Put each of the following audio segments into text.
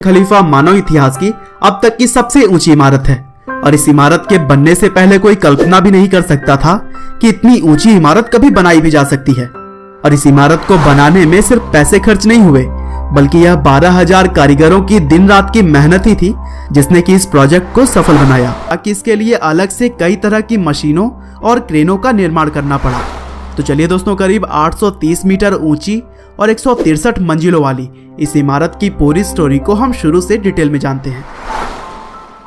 खलीफा मानव इतिहास की अब तक की सबसे ऊंची इमारत है और इस इमारत के बनने से पहले कोई कल्पना भी नहीं कर सकता था कि इतनी ऊंची इमारत कभी बनाई भी जा सकती है। और इस इमारत को बनाने में सिर्फ पैसे खर्च नहीं हुए, बल्कि यह 12,000 कारीगरों की दिन रात की मेहनत ही थी जिसने कि इस प्रोजेक्ट को सफल बनाया। ताकि इसके लिए अलग से कई तरह की मशीनों और क्रेनों का निर्माण करना पड़ा। तो चलिए दोस्तों, करीब 830 मीटर ऊंची और 163 मंजिलों वाली इस इमारत की पूरी स्टोरी को हम शुरू से डिटेल में जानते हैं।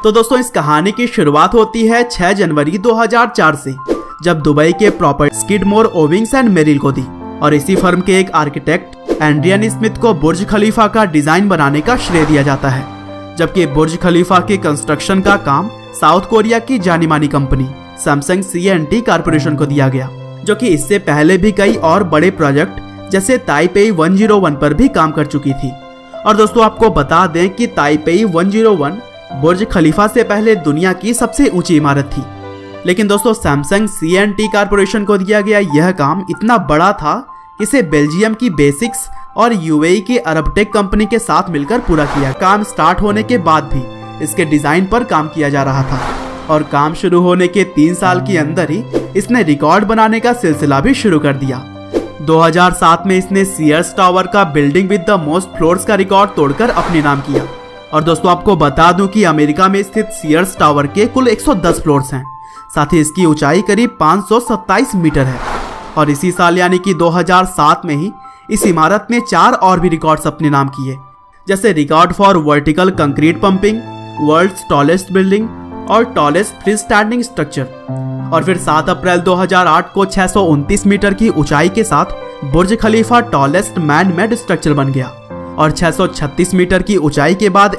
तो दोस्तों, इस कहानी की शुरुआत होती है 6 जनवरी 2004 से, जब दुबई के property Skidmore, Owings and Merrill को दी और इसी फर्म के एक आर्किटेक्ट एंड्रियन स्मिथ को बुर्ज खलीफा का डिजाइन बनाने का श्रेय दिया जाता है। जबकि बुर्ज खलीफा के कंस्ट्रक्शन का काम साउथ कोरिया की जानी मानी कंपनी सैमसंग C&T कॉर्पोरेशन को दिया गया, जो कि इससे पहले भी कई और बड़े प्रोजेक्ट जैसे ताइपेई 101 पर भी काम कर चुकी थी। और दोस्तों, आपको बता दें कि ताइपेई 101 बुर्ज खलीफा से पहले दुनिया की सबसे ऊंची इमारत थी। लेकिन दोस्तों, सैमसंग C&T कॉर्पोरेशन को दिया गया यह काम इतना बड़ा था, इसे बेल्जियम की बेसिक्स और UAE की अरबटेक कंपनी के साथ मिलकर पूरा किया। काम स्टार्ट होने के बाद भी इसके डिजाइन पर काम किया जा रहा था और काम शुरू होने के 3 साल के अंदर ही इसने रिकॉर्ड बनाने का सिलसिला भी शुरू कर दिया। 2007 में इसने सीयर्स टावर का building with the most floors का रिकॉर्ड तोड़कर अपने नाम किया। और दोस्तों, आपको बता दूं कि अमेरिका में स्थित सीयर्स टावर के कुल 110 फ्लोर्स हैं। साथ ही इसकी ऊंचाई करीब 527 मीटर है। और इसी साल यानी कि 2007 में ही इस इमारत ने 4 और भी रिकॉर्ड्स अपने नाम किए, जैसे record for vertical concrete pumping, world's tallest building और टॉलेस्ट फ्री स्टैंडिंग स्ट्रक्चर। और फिर 7 अप्रैल 2008 को 629 मीटर की ऊंचाई के साथ बुर्ज खलीफा टॉलेस्ट मैन मेड स्ट्रक्चर बन गया। और 636 मीटर की ऊंचाई के बाद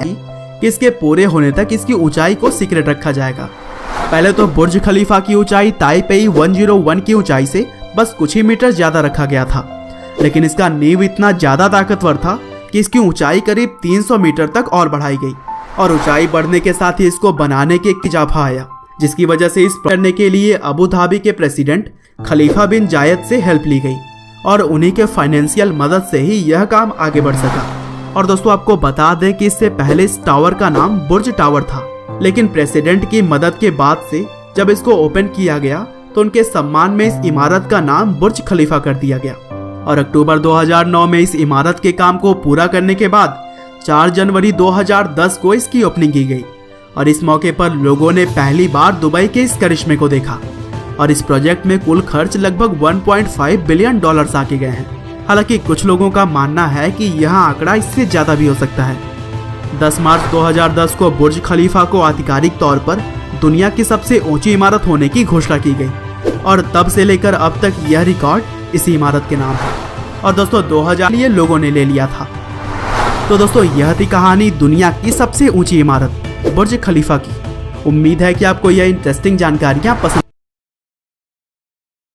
इसके पूरे होने तक इसकी ऊंचाई को सीक्रेट रखा जाएगा। पहले तो बुर्ज खलीफा की ऊंचाई ताइपेई 101 की ऊंचाई से बस कुछ ही मीटर ज्यादा रखा गया था, लेकिन इसका नींव इतना ज्यादा ताकतवर था कि इसकी ऊंचाई करीब 300 मीटर तक और बढ़ाई गई। और ऊंचाई बढ़ने के साथ ही इसको बनाने के इजाफा आया, जिसकी वजह से इस करने के लिए अबू धाबी के प्रेसिडेंट खलीफा बिन जायद से हेल्प ली गई और उन्हीं के फाइनेंशियल मदद से ही यह काम आगे बढ़ सका। और दोस्तों, आपको बता दें कि इससे पहले इस टावर का नाम बुर्ज टावर था, लेकिन प्रेसिडेंट की मदद के बाद से जब इसको ओपन किया गया तो उनके सम्मान में इस इमारत का नाम बुर्ज खलीफा कर दिया गया। और अक्टूबर 2009 में इस इमारत के काम को पूरा करने के बाद 4 जनवरी 2010 को इसकी ओपनिंग की गई। और इस मौके पर लोगों ने पहली बार दुबई के इस करिश्मे को देखा। और इस प्रोजेक्ट में कुल खर्च लगभग $1.5 बिलियन आके गए हैं। हालांकि कुछ लोगों का मानना है कि यह आंकड़ा इससे ज्यादा भी हो सकता है। 10 मार्च 2010 को बुर्ज खलीफा को आधिकारिक तौर पर दुनिया की सबसे ऊंची इमारत होने की घोषणा की गई और तब से लेकर अब तक यह रिकॉर्ड इसी इमारत के नाम है। और दोस्तों, 2000 ये लोगों ने ले लिया था। तो दोस्तों, यह थी कहानी दुनिया की सबसे ऊंची इमारत बुर्ज खलीफा की। उम्मीद है कि आपको यह इंटरेस्टिंग जानकारियां पसंद